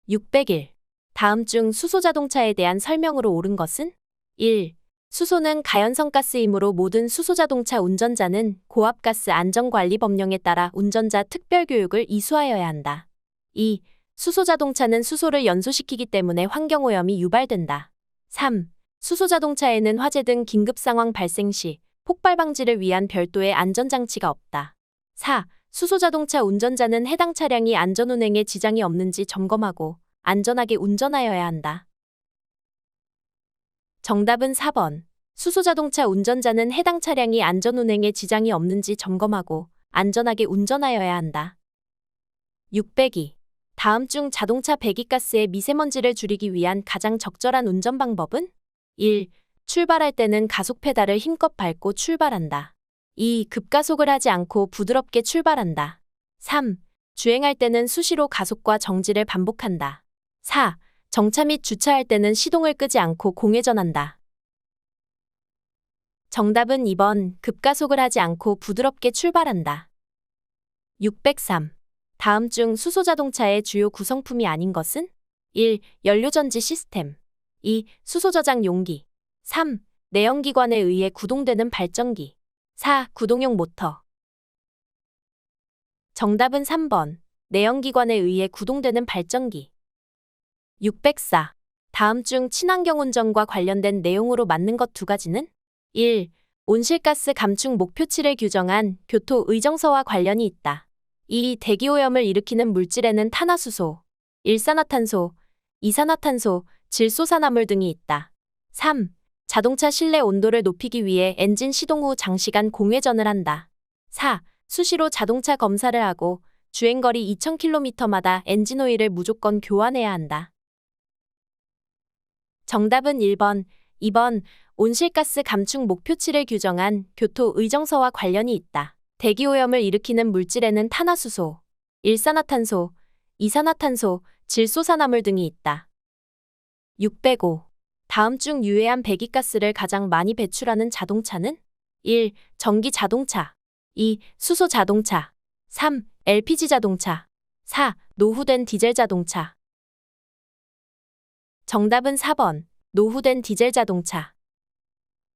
601. 다음 중 수소자동차에 대한 설명으로 옳은 것은? 1. 수소는 가연성 가스이므로 모든 수소자동차 운전자는 고압가스 안전관리법령에 따라 운전자 특별교육을 이수하여야 한다. 2. 수소자동차는 수소를 연소시키기 때문에 환경오염이 유발된다. 3. 수소자동차에는 화재 등 긴급상황 발생 시 폭발 방지를 위한 별도의 안전장치가 없다. 4. 수소자동차 운전자는 해당 차량이 안전운행에 지장이 없는지 점검하고 안전하게 운전하여야 한다. 정답은 4번. 수소자동차 운전자는 해당 차량이 안전운행에 지장이 없는지 점검하고 안전하게 운전하여야 한다. 602. 다음 중 자동차 배기가스의 미세먼지를 줄이기 위한 가장 적절한 운전 방법은? 1. 출발할 때는 가속 페달을 힘껏 밟고 출발한다. 2. 급가속을 하지 않고 부드럽게 출발한다. 3. 주행할 때는 수시로 가속과 정지를 반복한다. 4. 정차 및 주차할 때는 시동을 끄지 않고 공회전한다. 정답은 2번. 급가속을 하지 않고 부드럽게 출발한다. 603. 다음 중 수소자동차의 주요 구성품이 아닌 것은? 1. 연료전지 시스템. 2. 수소저장 용기. 3. 내연기관에 의해 구동되는 발전기. 4. 구동용 모터. 정답은 3번. 내연기관에 의해 구동되는 발전기. 604. 다음 중 친환경 운전과 관련된 내용으로 맞는 것 두 가지는? 1. 온실가스 감축 목표치를 규정한 교토 의정서와 관련이 있다. 2. 대기오염을 일으키는 물질에는 탄화수소, 일산화탄소, 이산화탄소, 질소산화물 등이 있다. 3. 자동차 실내 온도를 높이기 위해 엔진 시동 후 장시간 공회전을 한다. 4. 수시로 자동차 검사를 하고 주행거리 2000km마다 엔진오일을 무조건 교환해야 한다. 정답은 1번, 2번. 온실가스 감축 목표치를 규정한 교토 의정서와 관련이 있다. 대기오염을 일으키는 물질에는 탄화수소, 일산화탄소, 이산화탄소, 질소산화물 등이 있다. 605. 다음 중 유해한 배기가스를 가장 많이 배출하는 자동차는? 1. 전기 자동차. 2. 수소 자동차. 3. LPG 자동차. 4. 노후된 디젤 자동차. 정답은 4번. 노후된 디젤 자동차.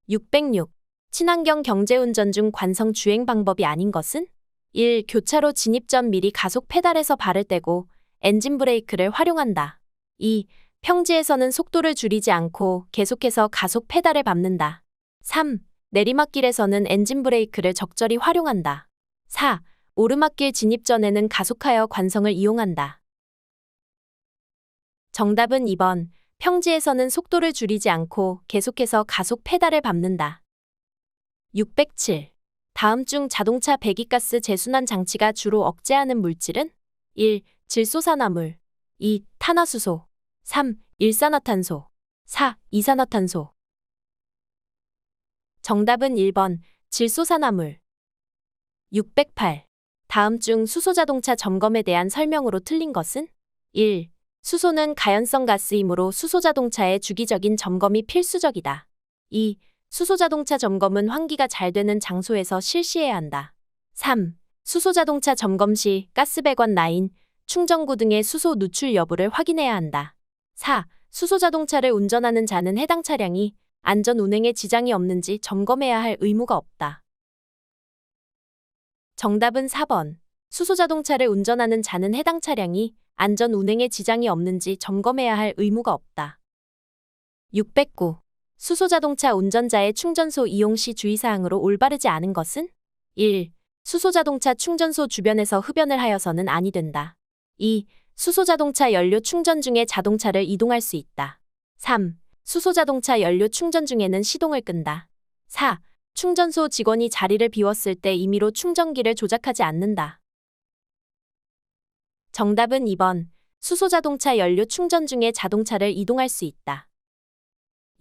606. 친환경 경제운전 중 관성 주행 방법이 아닌 것은? 1. 교차로 진입 전 미리 가속 페달에서 발을 떼고 엔진 브레이크를 활용한다. 2. 평지에서는 속도를 줄이지 않고 계속해서 가속 페달을 밟는다. 3. 내리막길에서는 엔진 브레이크를 적절히 활용한다. 4. 오르막길 진입 전에는 가속하여 관성을 이용한다. 정답은 2번. 평지에서는 속도를 줄이지 않고 계속해서 가속 페달을 밟는다. 607. 다음 중 자동차 배기가스 재순환 장치가 주로 억제하는 물질은? 1. 질소산화물. 2. 탄화수소. 3. 일산화탄소. 4. 이산화탄소. 정답은 1번. 질소산화물. 608. 다음 중 수소자동차 점검에 대한 설명으로 틀린 것은? 1. 수소는 가연성 가스이므로 수소자동차의 주기적인 점검이 필수적이다. 2. 수소자동차 점검은 환기가 잘 되는 장소에서 실시해야 한다. 3. 수소자동차 점검 시 가스배관 라인, 충전구 등의 수소 누출 여부를 확인해야 한다. 4. 수소자동차를 운전하는 자는 해당 차량이 안전 운행에 지장이 없는지 점검해야 할 의무가 없다. 정답은 4번. 수소자동차를 운전하는 자는 해당 차량이 안전 운행에 지장이 없는지 점검해야 할 의무가 없다. 609. 수소자동차 운전자의 충전소 이용 시 주의사항으로 올바르지 않은 것은? 1. 수소자동차 충전소 주변에서 흡연을 하여서는 아니 된다. 2. 수소자동차 연료 충전 중에 자동차를 이동할 수 있다. 3. 수소자동차 연료 충전 중에는 시동을 끈다. 4. 충전소 직원이 자리를 비웠을 때 임의로 충전기를 조작하지 않는다. 정답은 2번. 수소자동차 연료 충전 중에 자동차를 이동할 수 있다.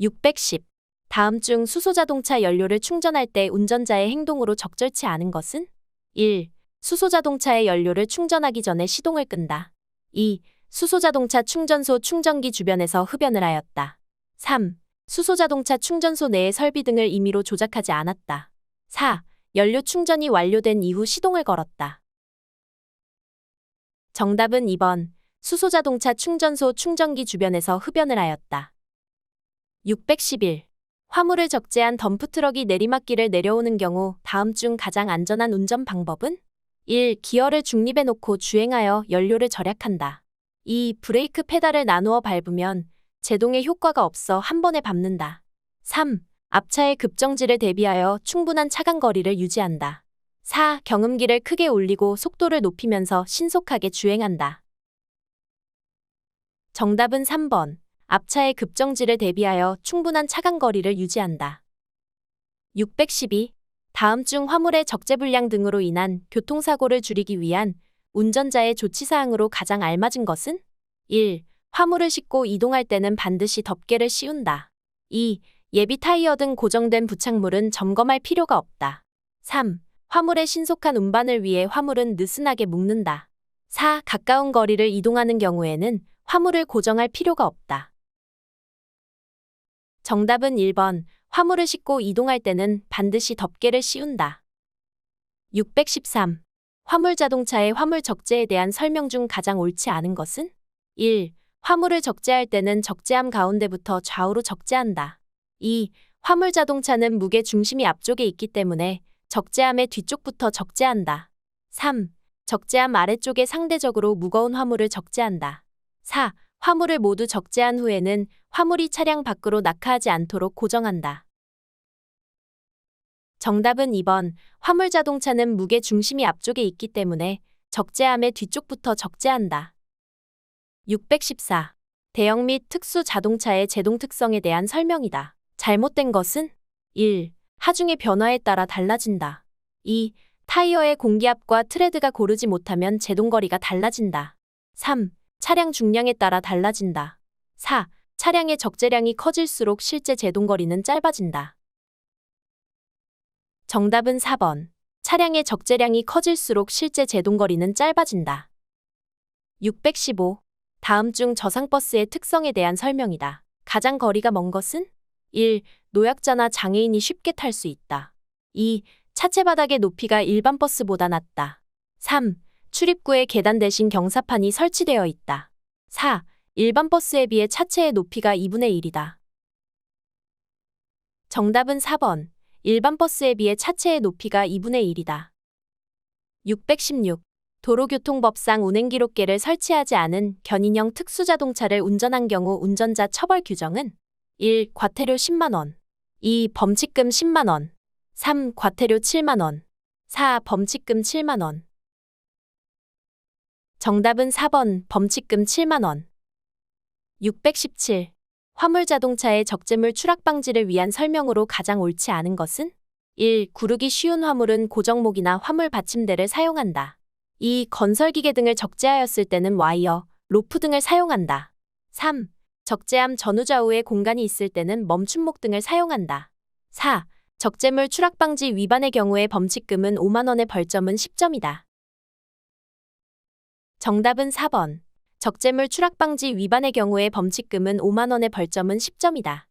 610. 다음 중 수소자동차 연료를 충전할 때 운전자의 행동으로 적절치 않은 것은? 1. 수소자동차의 연료를 충전하기 전에 시동을 끈다. 2. 수소자동차 충전소 충전기 주변에서 흡연을 하였다. 3. 수소자동차 충전소 내의 설비 등을 임의로 조작하지 않았다. 4. 연료 충전이 완료된 이후 시동을 걸었다. 정답은 2번. 수소자동차 충전소 충전기 주변에서 흡연을 하였다. 611. 화물을 적재한 덤프트럭이 내리막길을 내려오는 경우 다음 중 가장 안전한 운전 방법은? 1. 기어를 중립에 놓고 주행하여 연료를 절약한다. 2. 브레이크 페달을 나누어 밟으면 제동에 효과가 없어 한 번에 밟는다. 3. 앞차의 급정지를 대비하여 충분한 차간 거리를 유지한다. 4. 경음기를 크게 올리고 속도를 높이면서 신속하게 주행한다. 정답은 3번. 앞차의 급정지를 대비하여 충분한 차간 거리를 유지한다. 612. 다음 중 화물의 적재불량 등으로 인한 교통사고를 줄이기 위한 운전자의 조치사항으로 가장 알맞은 것은? 1. 화물을 싣고 이동할 때는 반드시 덮개를 씌운다. 2. 예비 타이어 등 고정된 부착물은 점검할 필요가 없다. 3. 화물의 신속한 운반을 위해 화물은 느슨하게 묶는다. 4. 가까운 거리를 이동하는 경우에는 화물을 고정할 필요가 없다. 정답은 1번. 화물을 싣고 이동할 때는 반드시 덮개를 씌운다. 613. 화물자동차의 화물 적재에 대한 설명 중 가장 옳지 않은 것은? 1. 화물을 적재할 때는 적재함 가운데부터 좌우로 적재한다. 2. 화물자동차는 무게 중심이 앞쪽에 있기 때문에 적재함의 뒤쪽부터 적재한다. 3. 적재함 아래쪽에 상대적으로 무거운 화물을 적재한다. 4. 화물을 모두 적재한 후에는 화물이 차량 밖으로 낙하하지 않도록 고정한다. 정답은 2번. 화물자동차는 무게 중심이 앞쪽에 있기 때문에 적재함의 뒤쪽부터 적재한다. 614. 대형 및 특수 자동차의 제동 특성에 대한 설명이다. 잘못된 것은? 1. 하중의 변화에 따라 달라진다. 2. 타이어의 공기압과 트레드가 고르지 못하면 제동거리가 달라진다. 3. 차량 중량에 따라 달라진다. 4. 차량의 적재량이 커질수록 실제 제동거리는 짧아진다. 정답은 4번. 차량의 적재량이 커질수록 실제 제동거리는 짧아진다. 615. 다음 중 저상버스의 특성에 대한 설명이다. 가장 거리가 먼 것은? 1. 노약자나 장애인이 쉽게 탈 수 있다. 2. 차체 바닥의 높이가 일반 버스보다 낮다. 3. 출입구에 계단 대신 경사판이 설치되어 있다. 4. 일반 버스에 비해 차체의 높이가 2분의 1이다. 정답은 4번. 일반 버스에 비해 차체의 높이가 2분의 1이다. 616. 도로교통법상 운행기록계를 설치하지 않은 견인형 특수자동차를 운전한 경우 운전자 처벌 규정은? 1. 과태료 10만원. 2. 범칙금 10만원. 3. 과태료 7만원. 4. 범칙금 7만원. 정답은 4번. 범칙금 7만원. 617. 화물자동차의 적재물 추락 방지를 위한 설명으로 가장 옳지 않은 것은? 1. 구르기 쉬운 화물은 고정목이나 화물 받침대를 사용한다. 2. 건설기계 등을 적재하였을 때는 와이어, 로프 등을 사용한다. 3. 적재함 전후좌우에 공간이 있을 때는 멈춤목 등을 사용한다. 4. 적재물 추락 방지 위반의 경우에 범칙금은 5만원의 벌점은 10점이다. 정답은 4번. 적재물 추락 방지 위반의 경우에 범칙금은 5만원의 벌점은 10점이다.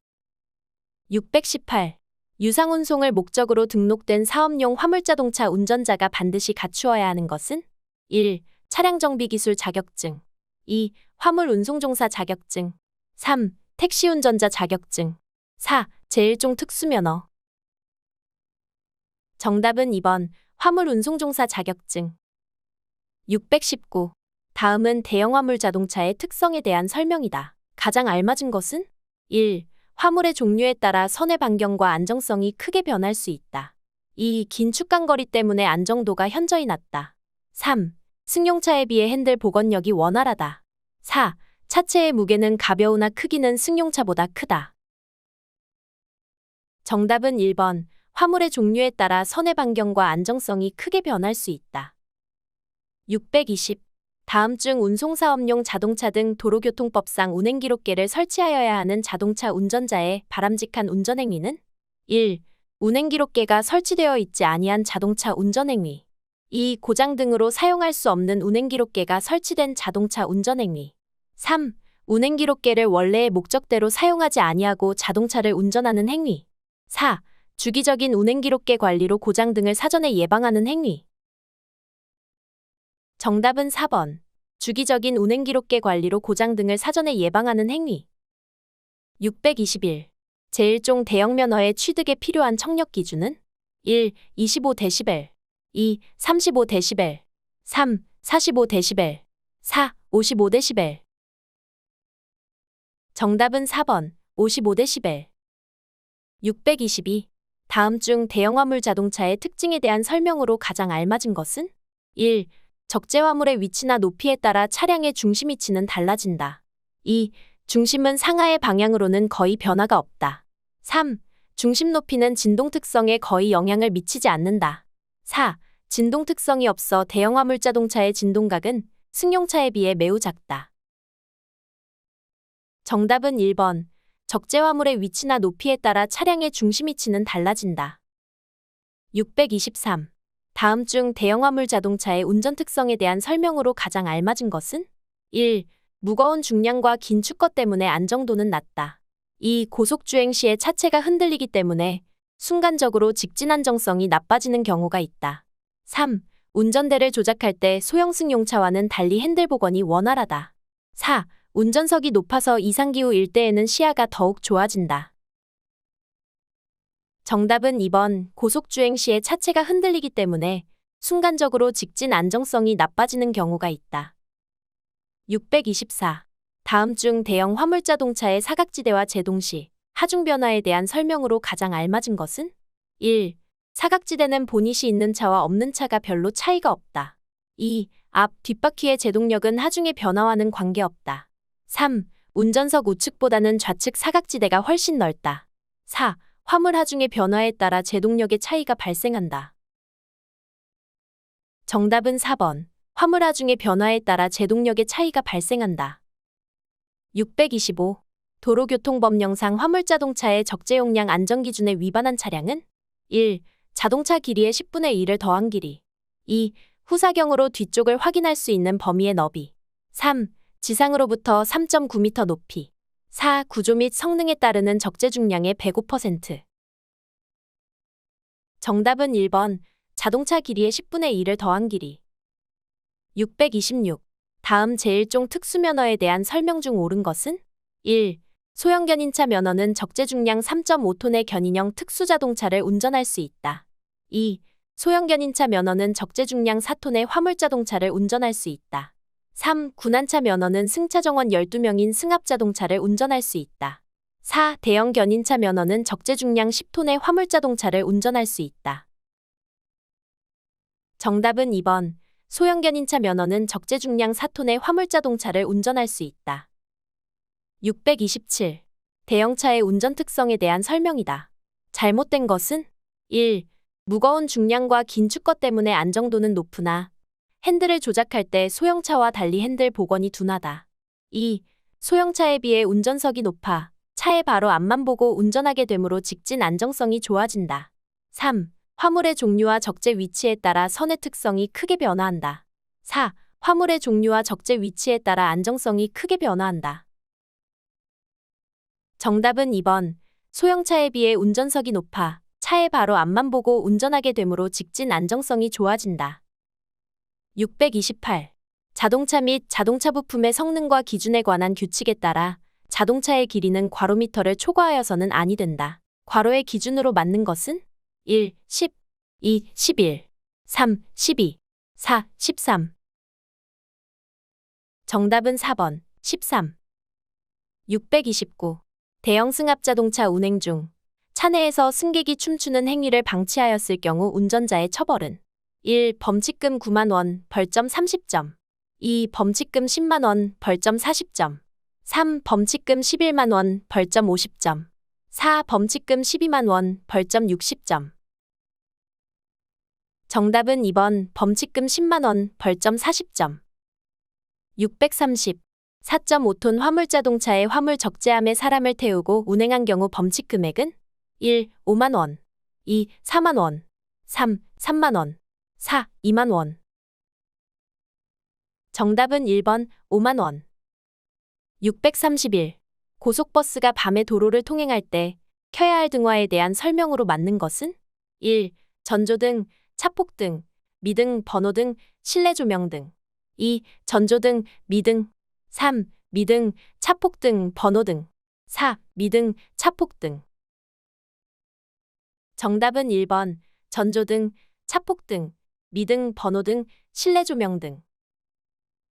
618. 유상운송을 목적으로 등록된 사업용 화물자동차 운전자가 반드시 갖추어야 하는 것은? 1. 차량정비기술 자격증. 2. 화물운송종사 자격증. 3. 택시운전자 자격증. 4. 제1종 특수면허. 정답은 2번. 화물운송종사 자격증. 619. 다음은 대형 화물 자동차의 특성에 대한 설명이다. 가장 알맞은 것은? 1. 화물의 종류에 따라 선의 반경과 안정성이 크게 변할 수 있다. 2. 긴 축간거리 때문에 안정도가 현저히 낮다. 3. 승용차에 비해 핸들 복원력이 원활하다. 4. 차체의 무게는 가벼우나 크기는 승용차보다 크다. 정답은 1번. 화물의 종류에 따라 선의 반경과 안정성이 크게 변할 수 있다. 620. 다음 중 운송사업용 자동차 등 도로교통법상 운행기록계를 설치하여야 하는 자동차 운전자의 바람직한 운전행위는? 1. 운행기록계가 설치되어 있지 아니한 자동차 운전행위. 2. 고장 등으로 사용할 수 없는 운행기록계가 설치된 자동차 운전행위. 3. 운행기록계를 원래의 목적대로 사용하지 아니하고 자동차를 운전하는 행위. 4. 주기적인 운행기록계 관리로 고장 등을 사전에 예방하는 행위. 정답은 4번. 주기적인 운행 기록계 관리로 고장 등을 사전에 예방하는 행위. 621. 제1종 대형 면허의 취득에 필요한 청력 기준은 1. 25dB 2. 35dB 3. 45dB 4. 55dB. 정답은 4번 55dB. 622. 다음 중 대형 화물 자동차의 특징에 대한 설명으로 가장 알맞은 것은? 1. 적재 화물의 위치나 높이에 따라 차량의 중심 위치는 달라진다. 2. 중심은 상하의 방향으로는 거의 변화가 없다. 3. 중심 높이는 진동 특성에 거의 영향을 미치지 않는다. 4. 진동 특성이 없어 대형 화물 자동차의 진동각은 승용차에 비해 매우 작다. 정답은 1번. 적재 화물의 위치나 높이에 따라 차량의 중심 위치는 달라진다. 623. 다음 중 대형 화물 자동차의 운전 특성에 대한 설명으로 가장 알맞은 것은? 1. 무거운 중량과 긴 축거 때문에 안정도는 낮다. 2. 고속주행 시에 차체가 흔들리기 때문에 순간적으로 직진 안정성이 나빠지는 경우가 있다. 3. 운전대를 조작할 때 소형 승용차와는 달리 핸들 복원이 원활하다. 4. 운전석이 높아서 이상기후 일대에는 시야가 더욱 좋아진다. 정답은 2번. 고속주행 시에 차체가 흔들리기 때문에 순간적으로 직진 안정성이 나빠지는 경우가 있다. 624. 다음 중 대형 화물자동차의 사각지대와 제동 시 하중 변화에 대한 설명으로 가장 알맞은 것은? 1. 사각지대는 보닛이 있는 차와 없는 차가 별로 차이가 없다. 2. 앞, 뒷바퀴의 제동력은 하중의 변화와는 관계없다. 3. 운전석 우측보다는 좌측 사각지대가 훨씬 넓다. 4. 화물 하중의 변화에 따라 제동력의 차이가 발생한다. 정답은 4번. 화물 하중의 변화에 따라 제동력의 차이가 발생한다. 625. 도로교통법령상 화물자동차의 적재용량 안전기준에 위반한 차량은? 1. 자동차 길이의 10분의 1을 더한 길이. 2. 후사경으로 뒤쪽을 확인할 수 있는 범위의 너비. 3. 지상으로부터 3.9m 높이. 4. 구조 및 성능에 따르는 적재 중량의 105%. 정답은 1번. 자동차 길이의 10분의 1을 더한 길이. 626. 다음 제1종 특수면허에 대한 설명 중 옳은 것은? 1. 소형 견인차 면허는 적재 중량 3.5톤의 견인형 특수자동차를 운전할 수 있다. 2. 소형 견인차 면허는 적재 중량 4톤의 화물자동차를 운전할 수 있다. 3. 군안차 면허는 승차 정원 12명인 승합자동차를 운전할 수 있다. 4. 대형 견인차 면허는 적재 중량 10톤의 화물자동차를 운전할 수 있다. 정답은 2번. 소형 견인차 면허는 적재 중량 4톤의 화물자동차를 운전할 수 있다. 627. 대형차의 운전 특성에 대한 설명이다. 잘못된 것은? 1. 무거운 중량과 긴 축거 때문에 안정도는 높으나 핸들을 조작할 때 소형차와 달리 핸들 복원이 둔하다. 2. 소형차에 비해 운전석이 높아 차의 바로 앞만 보고 운전하게 되므로 직진 안정성이 좋아진다. 3. 화물의 종류와 적재 위치에 따라 선의 특성이 크게 변화한다. 4. 화물의 종류와 적재 위치에 따라 안정성이 크게 변화한다. 정답은 2번. 소형차에 비해 운전석이 높아 차의 바로 앞만 보고 운전하게 되므로 직진 안정성이 좋아진다. 628. 자동차 및 자동차 부품의 성능과 기준에 관한 규칙에 따라 자동차의 길이는 괄호미터를 초과하여서는 아니 된다. 괄호의 기준으로 맞는 것은? 1. 10, 2. 11, 3. 12, 4. 13. 정답은 4번. 13. 629. 대형 승합자동차 운행 중 차내에서 승객이 춤추는 행위를 방치하였을 경우 운전자의 처벌은? 1. 범칙금 9만 원, 벌점 30점. 2. 범칙금 10만 원, 벌점 40점. 3. 범칙금 11만 원, 벌점 50점. 4. 범칙금 12만 원, 벌점 60점. 정답은 2번. 범칙금 10만 원, 벌점 40점. 630. 4.5톤 화물자동차의 화물 적재함에 사람을 태우고 운행한 경우 범칙 금액은? 1. 5만 원. 2. 4만 원. 3. 3만 원. 4. 2만 원. 정답은 1번. 5만 원. 631. 고속버스가 밤에 도로를 통행할 때 켜야 할 등화에 대한 설명으로 맞는 것은? 1. 전조등, 차폭등, 미등, 번호등, 실내 조명등. 2. 전조등, 미등. 3. 미등, 차폭등, 번호등. 4. 미등, 차폭등. 정답은 1번. 전조등, 차폭등, 미등, 번호등, 실내조명등.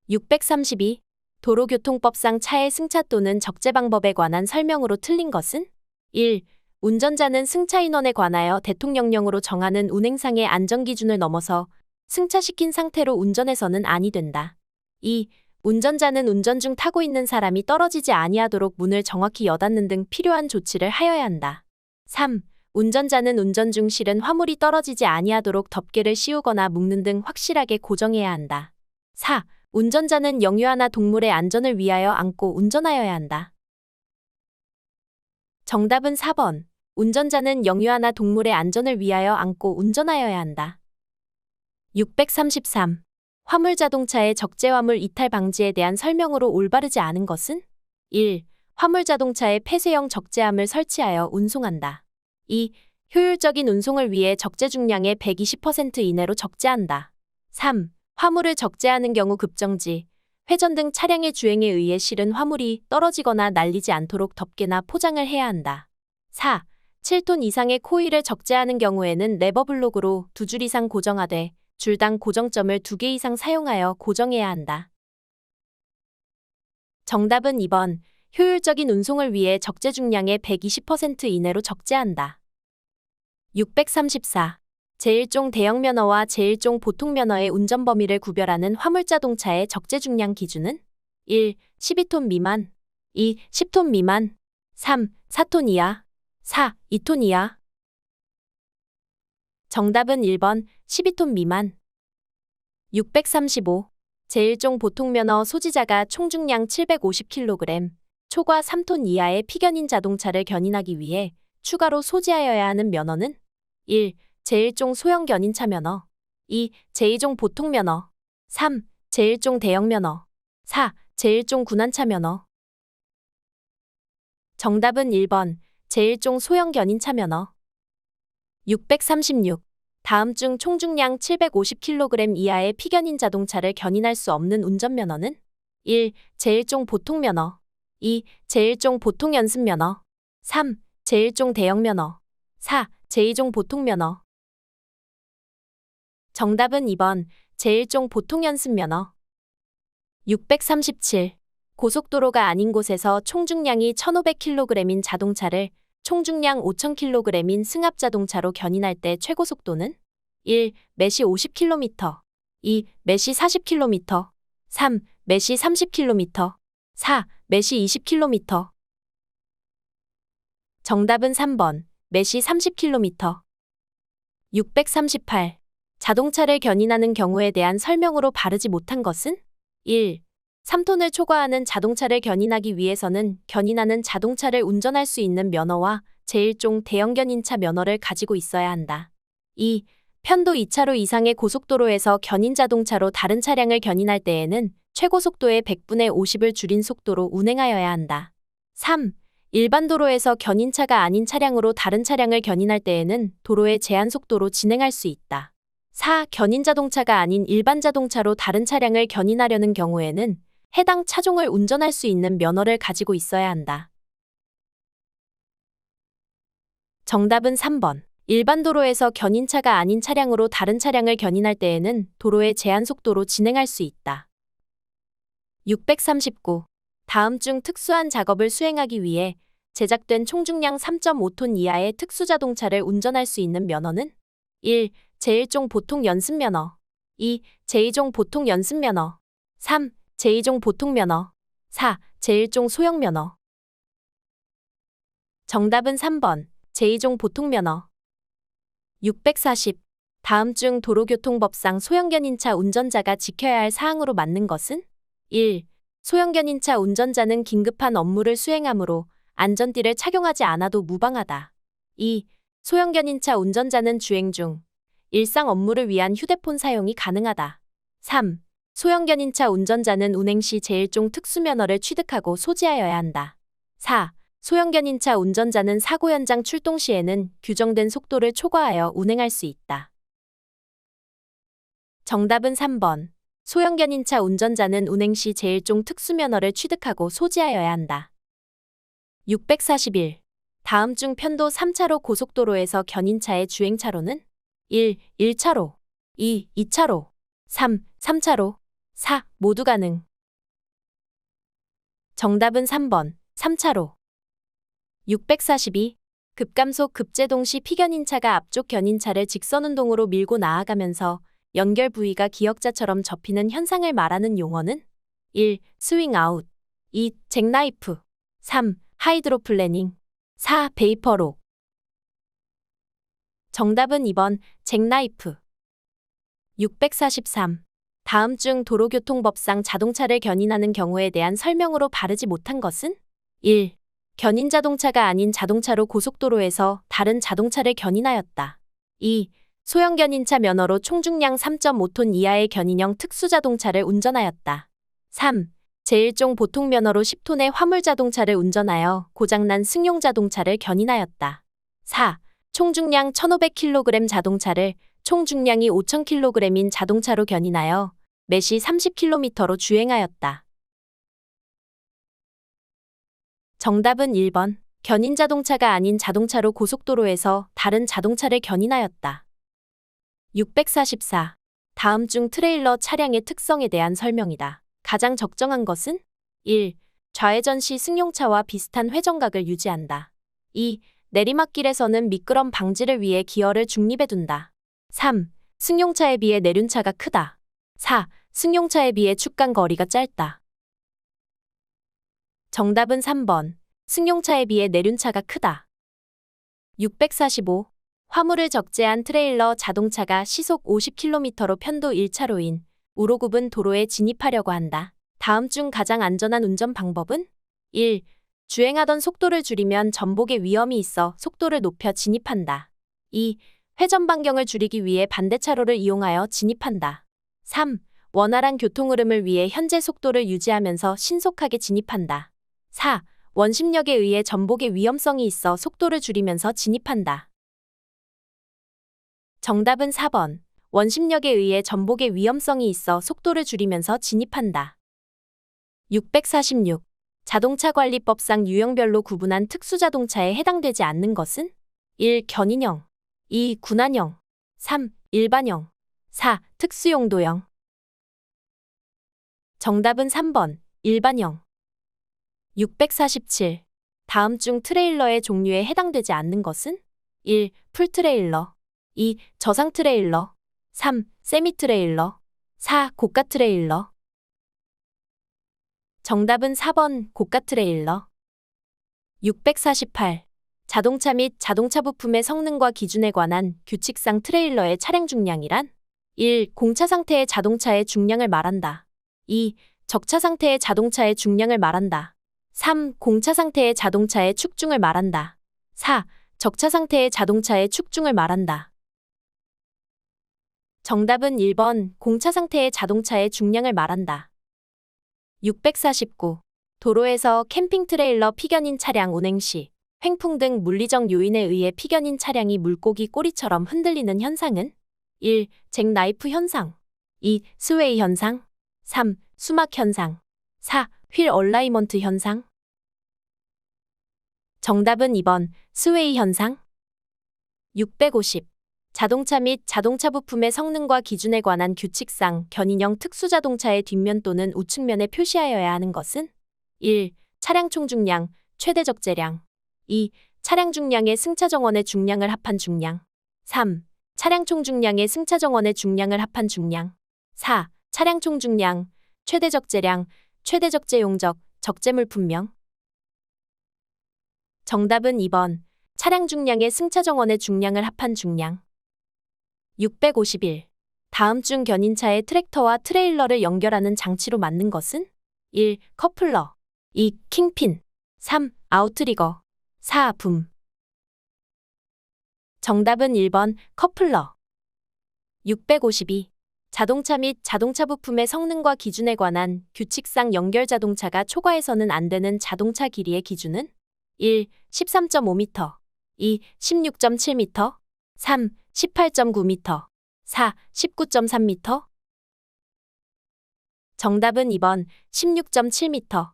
632. 도로교통법상 차의 승차 또는 적재 방법에 관한 설명으로 틀린 것은? 1. 운전자는 승차 인원에 관하여 대통령령으로 정하는 운행상의 안전기준을 넘어서 승차시킨 상태로 운전해서는 아니 된다. 2. 운전자는 운전 중 타고 있는 사람이 떨어지지 아니하도록 문을 정확히 여닫는 등 필요한 조치를 하여야 한다. 3. 운전자는 운전 중 실은 화물이 떨어지지 아니하도록 덮개를 씌우거나 묶는 등 확실하게 고정해야 한다. 4. 운전자는 영유아나 동물의 안전을 위하여 안고 운전하여야 한다. 정답은 4번. 운전자는 영유아나 동물의 안전을 위하여 안고 운전하여야 한다. 633. 화물자동차의 적재화물 이탈 방지에 대한 설명으로 올바르지 않은 것은? 1. 화물자동차에 폐쇄형 적재함을 설치하여 운송한다. 2. 효율적인 운송을 위해 적재 중량의 120% 이내로 적재한다. 3. 화물을 적재하는 경우 급정지, 회전 등 차량의 주행에 의해 실은 화물이 떨어지거나 날리지 않도록 덮개나 포장을 해야 한다. 4. 7톤 이상의 코일을 적재하는 경우에는 레버블록으로 2줄 이상 고정하되 줄당 고정점을 2개 이상 사용하여 고정해야 한다. 정답은 2번. 효율적인 운송을 위해 적재 중량의 120% 이내로 적재한다. 634. 제1종 대형 면허와 제1종 보통 면허의 운전 범위를 구별하는 화물자동차의 적재 중량 기준은? 1. 12톤 미만. 2. 10톤 미만. 3. 4톤 이하. 4. 2톤 이하. 정답은 1번. 12톤 미만. 635. 제1종 보통 면허 소지자가 총 중량 750kg, 초과 3톤 이하의 피견인 자동차를 견인하기 위해 추가로 소지하여야 하는 면허는? 1. 제1종 소형 견인차 면허. 2. 제2종 보통 면허. 3. 제1종 대형 면허. 4. 제1종 군안차 면허. 정답은 1번. 제1종 소형 견인차 면허. 636. 다음 중 총 중량 750kg 이하의 피견인 자동차를 견인할 수 없는 운전면허는? 1. 제1종 보통 면허. 2. 제1종 보통 연습 면허. 3. 제1종 대형 면허. 4. 제2종 보통 면허. 정답은 2번. 제1종 보통 연습 면허. 637. 고속도로가 아닌 곳에서 총 중량이 1500kg인 자동차를 총 중량 5000kg인 승합 자동차로 견인할 때 최고 속도는? 1. 매시 50km. 2. 매시 40km. 3. 매시 30km. 4. 매시 20km. 정답은 3번. 매시 30km. 638. 자동차를 견인하는 경우에 대한 설명으로 바르지 못한 것은? 1. 3톤을 초과하는 자동차를 견인하기 위해서는 견인하는 자동차를 운전할 수 있는 면허와 제1종 대형 견인차 면허를 가지고 있어야 한다. 2. 편도 2차로 이상의 고속도로에서 견인 자동차로 다른 차량을 견인할 때에는 최고 속도의 100분의 50을 줄인 속도로 운행하여야 한다. 3. 일반 도로에서 견인차가 아닌 차량으로 다른 차량을 견인할 때에는 도로의 제한 속도로 진행할 수 있다. 4. 견인 자동차가 아닌 일반 자동차로 다른 차량을 견인하려는 경우에는 해당 차종을 운전할 수 있는 면허를 가지고 있어야 한다. 정답은 3번. 일반 도로에서 견인차가 아닌 차량으로 다른 차량을 견인할 때에는 도로의 제한 속도로 진행할 수 있다. 639. 다음 중 특수한 작업을 수행하기 위해 제작된 총 중량 3.5톤 이하의 특수자동차를 운전할 수 있는 면허는? 1. 제1종 보통 연습면허. 2. 제2종 보통 연습면허. 3. 제2종 보통면허. 4. 제1종 소형면허. 정답은 3번. 제2종 보통면허. 640. 다음 중 도로교통법상 소형견인차 운전자가 지켜야 할 사항으로 맞는 것은? 1. 소형견인차 운전자는 긴급한 업무를 수행하므로 안전띠를 착용하지 않아도 무방하다. 2. 소형견인차 운전자는 주행 중 일상 업무를 위한 휴대폰 사용이 가능하다. 3. 소형견인차 운전자는 운행 시 제1종 특수면허를 취득하고 소지하여야 한다. 4. 소형견인차 운전자는 사고 현장 출동 시에는 규정된 속도를 초과하여 운행할 수 있다. 정답은 3번. 소형 견인차 운전자는 운행 시 제1종 특수면허를 취득하고 소지하여야 한다. 641. 다음 중 편도 3차로 고속도로에서 견인차의 주행차로는 1. 1차로 2. 2차로 3. 3차로 4. 모두 가능. 정답은 3번 3차로. 642. 급감속 급제동 시 피견인차가 앞쪽 견인차를 직선운동으로 밀고 나아가면서 연결 부위가 기역자처럼 접히는 현상을 말하는 용어는 1. 스윙아웃 2. 잭나이프 3. 하이드로플래닝 4. 베이퍼록. 정답은 2번 잭나이프. 643. 다음 중 도로교통법상 자동차를 견인하는 경우에 대한 설명으로 바르지 못한 것은 1. 견인 자동차가 아닌 자동차로 고속도로에서 다른 자동차를 견인하였다. 2. 소형 견인차 면허로 총중량 3.5톤 이하의 견인형 특수자동차를 운전하였다. 3. 제1종 보통 면허로 10톤의 화물자동차를 운전하여 고장난 승용자동차를 견인하였다. 4. 총중량 1,500kg 자동차를 총중량이 5,000kg인 자동차로 견인하여 매시 30km로 주행하였다. 정답은 1번. 견인 자동차가 아닌 자동차로 고속도로에서 다른 자동차를 견인하였다. 644. 다음 중 트레일러 차량의 특성에 대한 설명이다. 가장 적정한 것은 1. 좌회전 시 승용차와 비슷한 회전각을 유지한다. 2. 내리막길에서는 미끄럼 방지를 위해 기어를 중립에 둔다. 3. 승용차에 비해 내륜차가 크다. 4. 승용차에 비해 축간 거리가 짧다. 정답은 3번. 승용차에 비해 내륜차가 크다. 645. 화물을 적재한 트레일러 자동차가 시속 50km로 편도 1차로인 우로 굽은 도로에 진입하려고 한다. 다음 중 가장 안전한 운전 방법은 1. 주행하던 속도를 줄이면 전복의 위험이 있어 속도를 높여 진입한다. 2. 회전 반경을 줄이기 위해 반대차로를 이용하여 진입한다. 3. 원활한 교통 흐름을 위해 현재 속도를 유지하면서 신속하게 진입한다. 4. 원심력에 의해 전복의 위험성이 있어 속도를 줄이면서 진입한다. 정답은 4번. 원심력에 의해 전복의 위험성이 있어 속도를 줄이면서 진입한다. 646. 자동차관리법상 유형별로 구분한 특수자동차에 해당되지 않는 것은 1. 견인형 2. 군안형 3. 일반형 4. 특수용도형. 정답은 3번. 일반형. 647. 다음 중 트레일러의 종류에 해당되지 않는 것은 1. 풀트레일러 2. 저상트레일러 3. 세미트레일러 4. 고가트레일러. 정답은 4번 고가트레일러. 648. 자동차 및 자동차 부품의 성능과 기준에 관한 규칙상 트레일러의 차량 중량이란 1. 공차 상태의 자동차의 중량을 말한다. 2. 적차 상태의 자동차의 중량을 말한다. 3. 공차 상태의 자동차의 축중을 말한다. 4. 적차 상태의 자동차의 축중을 말한다. 정답은 1번 공차 상태의 자동차의 중량을 말한다. 649. 도로에서 캠핑 트레일러 피견인 차량 운행 시 횡풍 등 물리적 요인에 의해 피견인 차량이 물고기 꼬리처럼 흔들리는 현상은 1. 잭나이프 현상 2. 스웨이 현상 3. 수막 현상 4. 휠 얼라이먼트 현상. 정답은 2번 스웨이 현상. 650. 자동차 및 자동차 부품의 성능과 기준에 관한 규칙상 견인형 특수자동차의 뒷면 또는 우측면에 표시하여야 하는 것은 1. 차량 총중량, 최대 적재량 2. 차량 중량의 승차 정원의 중량을 합한 중량 3. 차량 총중량의 승차 정원의 중량을 합한 중량 4. 차량 총중량, 최대 적재량, 최대 적재 용적, 적재 물품명. 정답은 2번 차량 중량의 승차 정원의 중량을 합한 중량. 651. 다음 중 견인차의 트랙터와 트레일러를 연결하는 장치로 맞는 것은 1. 커플러 2. 킹핀 3. 아웃트리거 4. 붐. 정답은 1번 커플러. 652. 자동차 및 자동차 부품의 성능과 기준에 관한 규칙상 연결 자동차가 초과해서는 안 되는 자동차 길이의 기준은 1. 13.5m 2. 16.7m 3. 18.9m 4. 19.3m. 정답은 2번 16.7m.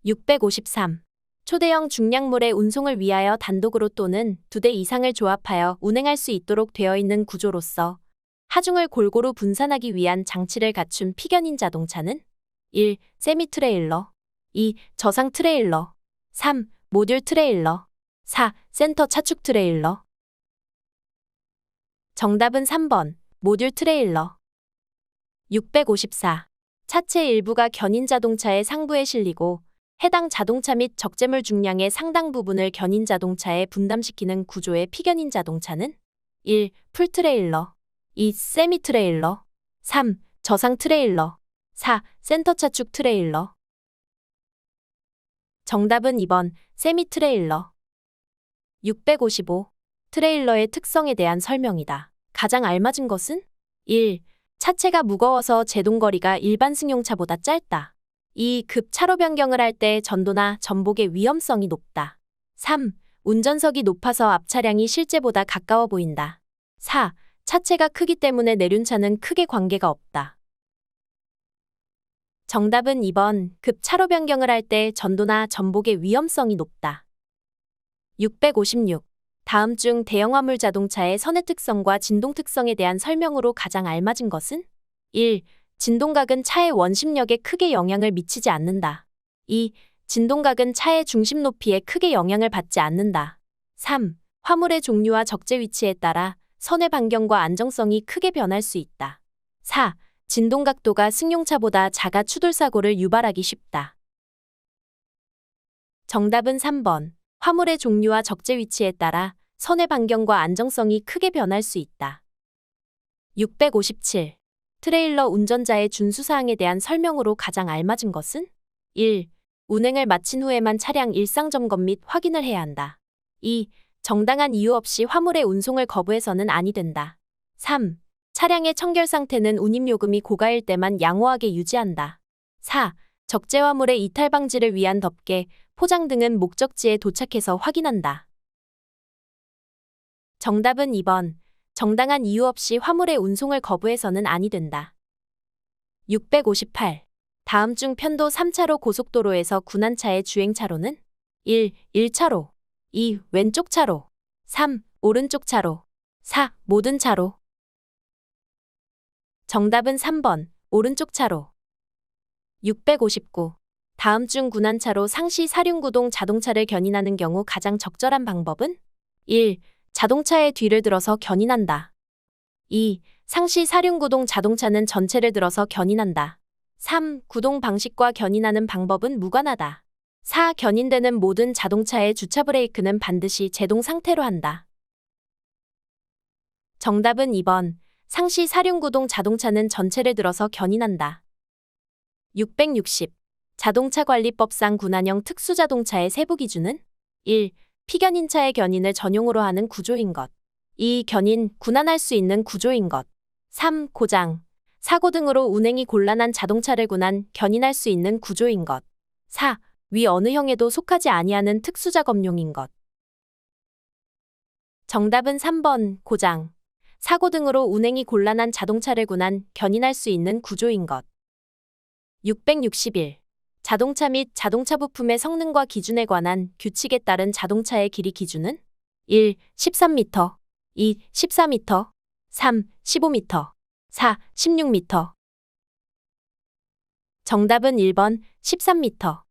653. 초대형 중량물의 운송을 위하여 단독으로 또는 2대 이상을 조합하여 운행할 수 있도록 되어 있는 구조로서 하중을 골고루 분산하기 위한 장치를 갖춘 피견인 자동차는 1. 세미트레일러 2. 저상 트레일러 3. 모듈 트레일러 4. 센터 차축 트레일러. 정답은 3번 모듈 트레일러. 654. 차체 일부가 견인 자동차의 상부에 실리고 해당 자동차 및 적재물 중량의 상당 부분을 견인 자동차에 분담시키는 구조의 피견인 자동차는 1. 풀트레일러 2. 세미트레일러 3. 저상 트레일러 4. 센터 차축 트레일러. 정답은 2번 세미트레일러. 655. 트레일러의 특성에 대한 설명이다. 가장 알맞은 것은 1. 차체가 무거워서 제동거리가 일반 승용차보다 짧다. 2. 급 차로 변경을 할 때 전도나 전복의 위험성이 높다. 3. 운전석이 높아서 앞 차량이 실제보다 가까워 보인다. 4. 차체가 크기 때문에 내륜차는 크게 관계가 없다. 정답은 2번 급 차로 변경을 할 때 전도나 전복의 위험성이 높다. 656. 다음 중 대형 화물 자동차의 선의 특성과 진동 특성에 대한 설명으로 가장 알맞은 것은 1. 진동각은 차의 원심력에 크게 영향을 미치지 않는다. 2. 진동각은 차의 중심 높이에 크게 영향을 받지 않는다. 3. 화물의 종류와 적재 위치에 따라 선의 반경과 안정성이 크게 변할 수 있다. 4. 진동 각도가 승용차보다 작아 추돌사고를 유발하기 쉽다. 정답은 3번. 화물의 종류와 적재 위치에 따라 선의 반경과 안정성이 크게 변할 수 있다. 657. 트레일러 운전자의 준수사항에 대한 설명으로 가장 알맞은 것은 1. 운행을 마친 후에만 차량 일상 점검 및 확인을 해야 한다. 2. 정당한 이유 없이 화물의 운송을 거부해서는 아니 된다. 3. 차량의 청결 상태는 운임요금이 고가일 때만 양호하게 유지한다. 4. 적재 화물의 이탈 방지를 위한 덮개, 포장 등은 목적지에 도착해서 확인한다. 정답은 2번. 정당한 이유 없이 화물의 운송을 거부해서는 아니 된다. 658. 다음 중 편도 3차로 고속도로에서 군한차의 주행차로는 1. 1차로 2. 왼쪽 차로 3. 오른쪽 차로 4. 모든 차로. 정답은 3번. 오른쪽 차로. 659. 다음 중 군한차로 상시 사륜구동 자동차를 견인하는 경우 가장 적절한 방법은 1. 자동차의 뒤를 들어서 견인한다. 2. 상시 사륜구동 자동차는 전체를 들어서 견인한다. 3. 구동 방식과 견인하는 방법은 무관하다. 4. 견인되는 모든 자동차의 주차 브레이크는 반드시 제동 상태로 한다. 정답은 2번. 상시 사륜구동 자동차는 전체를 들어서 견인한다. 660. 자동차관리법상 군한형 특수자동차의 세부 기준은 1. 피견인차의 견인을 전용으로 하는 구조인 것. 2. 견인, 군한할 수 있는 구조인 것. 3. 고장, 사고 등으로 운행이 곤란한 자동차를 군한, 견인할 수 있는 구조인 것. 4. 위 어느 형에도 속하지 아니하는 특수작업용인 것. 정답은 3번. 고장, 사고 등으로 운행이 곤란한 자동차를 군한, 견인할 수 있는 구조인 것. 661. 자동차 및 자동차 부품의 성능과 기준에 관한 규칙에 따른 자동차의 길이 기준은 1. 13m 2. 14m 3. 15m 4. 16m. 정답은 1번 13m.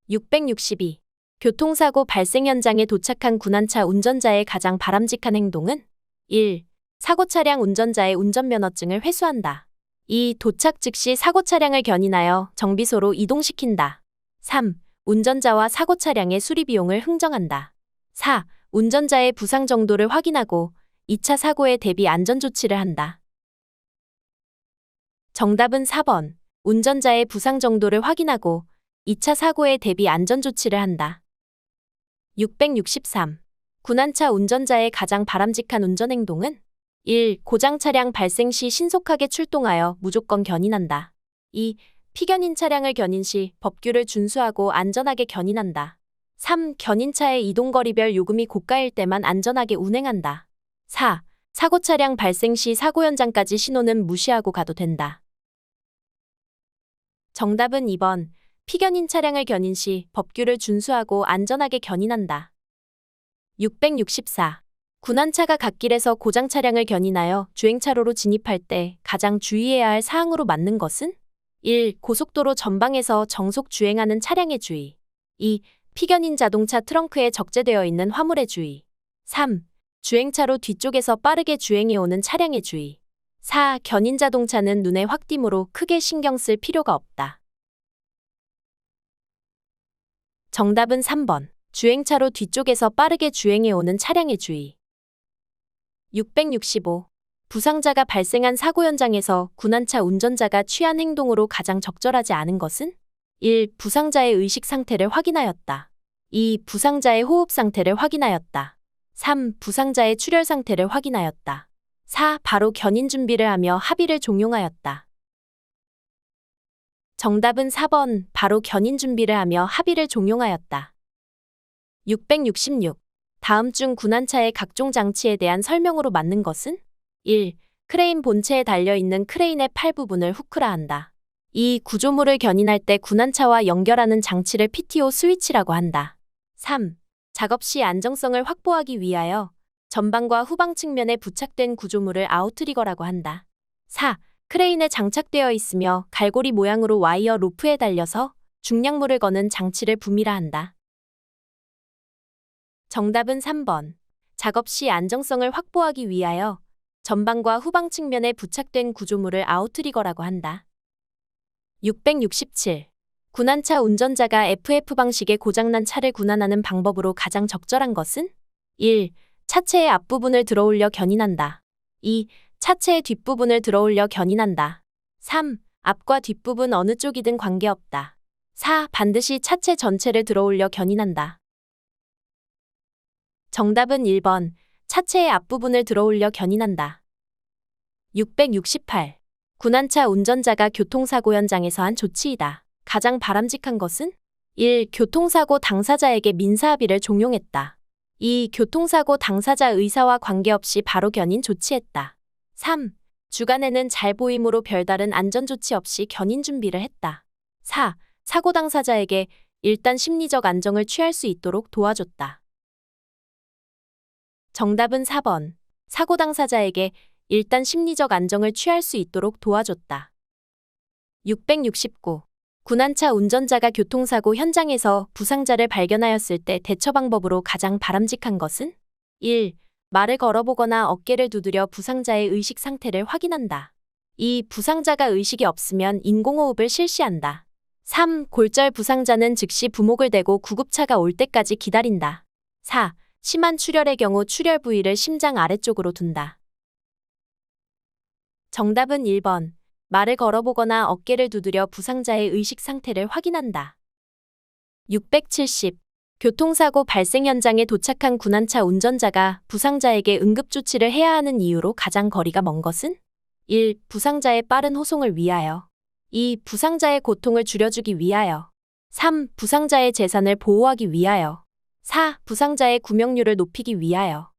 662. 교통사고 발생 현장에 도착한 군한차 운전자의 가장 바람직한 행동은 1. 사고 차량 운전자의 운전면허증을 회수한다. 2. 도착 즉시 사고 차량을 견인하여 정비소로 이동시킨다. 3. 운전자와 사고 차량의 수리 비용을 흥정한다. 4. 운전자의 부상 정도를 확인하고 2차 사고에 대비 안전조치를 한다. 정답은 4번. 운전자의 부상 정도를 확인하고 2차 사고에 대비 안전조치를 한다. 663. 군한차 운전자의 가장 바람직한 운전행동은 1. 고장 차량 발생 시 신속하게 출동하여 무조건 견인한다. 2. 피견인 차량을 견인 시 법규를 준수하고 안전하게 견인한다. 3. 견인차의 이동거리별 요금이 고가일 때만 안전하게 운행한다. 4. 사고 차량 발생 시 사고 현장까지 신호는 무시하고 가도 된다. 정답은 2번. 피견인 차량을 견인 시 법규를 준수하고 안전하게 견인한다. 664. 군안차가 갓길에서 고장 차량을 견인하여 주행차로로 진입할 때 가장 주의해야 할 사항으로 맞는 것은? 1. 고속도로 전방에서 정속 주행하는 차량의 주의. 2. 피견인 자동차 트렁크에 적재되어 있는 화물의 주의. 3. 주행차로 뒤쪽에서 빠르게 주행해오는 차량의 주의. 4. 견인 자동차는 눈에 확 띄므로 크게 신경 쓸 필요가 없다. 정답은 3번. 주행차로 뒤쪽에서 빠르게 주행해오는 차량의 주의. 665. 부상자가 발생한 사고 현장에서 군안차 운전자가 취한 행동으로 가장 적절하지 않은 것은? 1. 부상자의 의식 상태를 확인하였다. 2. 부상자의 호흡 상태를 확인하였다. 3. 부상자의 출혈 상태를 확인하였다. 4. 바로 견인 준비를 하며 합의를 종용하였다. 정답은 4번. 바로 견인 준비를 하며 합의를 종용하였다. 666. 다음 중 군안차의 각종 장치에 대한 설명으로 맞는 것은? 1. 크레인 본체에 달려있는 크레인의 팔 부분을 후크라 한다. 2. 구조물을 견인할 때 군안차와 연결하는 장치를 PTO 스위치라고 한다. 3. 작업 시 안정성을 확보하기 위하여 전방과 후방 측면에 부착된 구조물을 아웃트리거라고 한다. 4. 크레인에 장착되어 있으며 갈고리 모양으로 와이어 로프에 달려서 중량물을 거는 장치를 붐이라 한다. 정답은 3번. 작업 시 안정성을 확보하기 위하여 전방과 후방 측면에 부착된 구조물을 아웃트리거라고 한다. 667. 군안차 운전자가 FF 방식의 고장난 차를 군안하는 방법으로 가장 적절한 것은? 1. 차체의 앞부분을 들어올려 견인한다. 2. 차체의 뒷부분을 들어올려 견인한다. 3. 앞과 뒷부분 어느 쪽이든 관계없다. 4. 반드시 차체 전체를 들어올려 견인한다. 정답은 1번. 차체의 앞부분을 들어올려 견인한다. 668. 군안차 운전자가 교통사고 현장에서 한 조치이다. 가장 바람직한 것은? 1. 교통사고 당사자에게 민사합의를 종용했다. 2. 교통사고 당사자 의사와 관계없이 바로 견인 조치했다. 3. 주간에는 잘 보이므로 별다른 안전조치 없이 견인 준비를 했다. 4. 사고 당사자에게 일단 심리적 안정을 취할 수 있도록 도와줬다. 정답은 4번. 사고 당사자에게 일단 심리적 안정을 취할 수 있도록 도와줬다. 669. 군안차 운전자가 교통사고 현장에서 부상자를 발견하였을 때 대처 방법으로 가장 바람직한 것은? 1. 말을 걸어보거나 어깨를 두드려 부상자의 의식 상태를 확인한다. 2. 부상자가 의식이 없으면 인공호흡을 실시한다. 3. 골절 부상자는 즉시 부목을 대고 구급차가 올 때까지 기다린다. 4. 심한 출혈의 경우 출혈 부위를 심장 아래쪽으로 둔다. 정답은 1번. 말을 걸어보거나 어깨를 두드려 부상자의 의식 상태를 확인한다. 670. 교통사고 발생 현장에 도착한 군안차 운전자가 부상자에게 응급조치를 해야 하는 이유로 가장 거리가 먼 것은? 1. 부상자의 빠른 호송을 위하여. 2. 부상자의 고통을 줄여주기 위하여. 3. 부상자의 재산을 보호하기 위하여. 4. 부상자의 구명률을 높이기 위하여.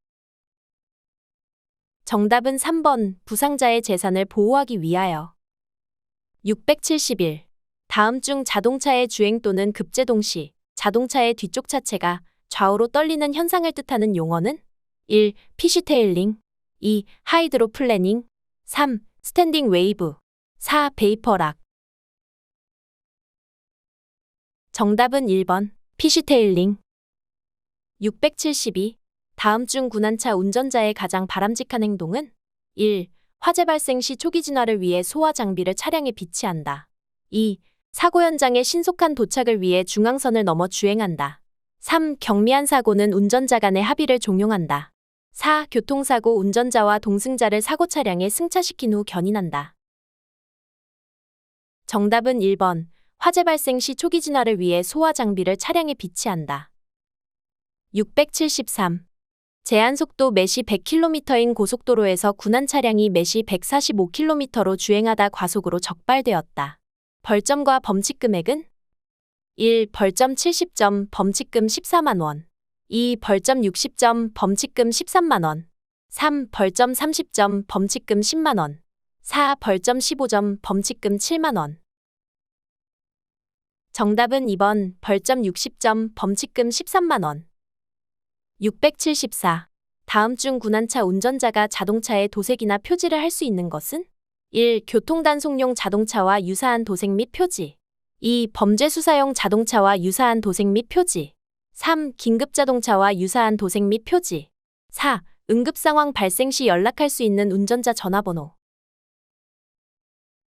정답은 3번. 부상자의 재산을 보호하기 위하여. 671. 다음 중 자동차의 주행 또는 급제동 시 자동차의 뒤쪽 차체가 좌우로 떨리는 현상을 뜻하는 용어는? 1. 피쉬테일링. 2. 하이드로 플래닝. 3. 스탠딩 웨이브. 4. 베이퍼락. 정답은 1번. 피쉬테일링. 672. 다음 중 군안차 운전자의 가장 바람직한 행동은? 1. 화재 발생 시 초기 진화를 위해 소화 장비를 차량에 비치한다. 2. 사고 현장에 신속한 도착을 위해 중앙선을 넘어 주행한다. 3. 경미한 사고는 운전자 간의 합의를 종용한다. 4. 교통사고 운전자와 동승자를 사고 차량에 승차시킨 후 견인한다. 정답은 1번. 화재 발생 시 초기 진화를 위해 소화 장비를 차량에 비치한다. 673. 제한속도 매시 100km인 고속도로에서 군안 차량이 매시 145km로 주행하다 과속으로 적발되었다. 벌점과 범칙금액은? 1. 벌점 70점, 범칙금 14만 원. 2. 벌점 60점, 범칙금 13만 원. 3. 벌점 30점, 범칙금 10만 원. 4. 벌점 15점, 범칙금 7만 원. 정답은 2번, 벌점 60점, 범칙금 13만 원. 674. 다음 중 군안차 운전자가 자동차에 도색이나 표지를 할 수 있는 것은? 1. 교통단속용 자동차와 유사한 도색 및 표지. 2. 범죄수사용 자동차와 유사한 도색 및 표지. 3. 긴급자동차와 유사한 도색 및 표지. 4. 응급상황 발생 시 연락할 수 있는 운전자 전화번호.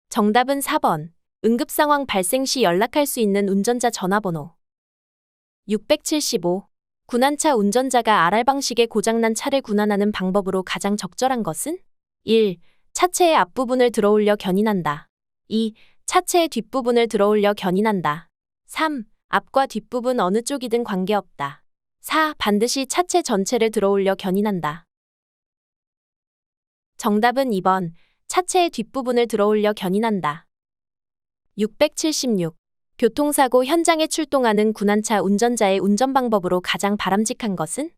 정답은 4번. 응급상황 발생 시 연락할 수 있는 운전자 전화번호. 675. 군안차 운전자가 알알 방식의 고장난 차를 군안하는 방법으로 가장 적절한 것은? 1. 차체의 앞부분을 들어올려 견인한다. 2. 차체의 뒷부분을 들어올려 견인한다. 3. 앞과 뒷부분 어느 쪽이든 관계없다. 4. 반드시 차체 전체를 들어올려 견인한다. 정답은 2번. 차체의 뒷부분을 들어올려 견인한다. 676. 교통사고 현장에 출동하는 군안차 운전자의 운전 방법으로 가장 바람직한 것은?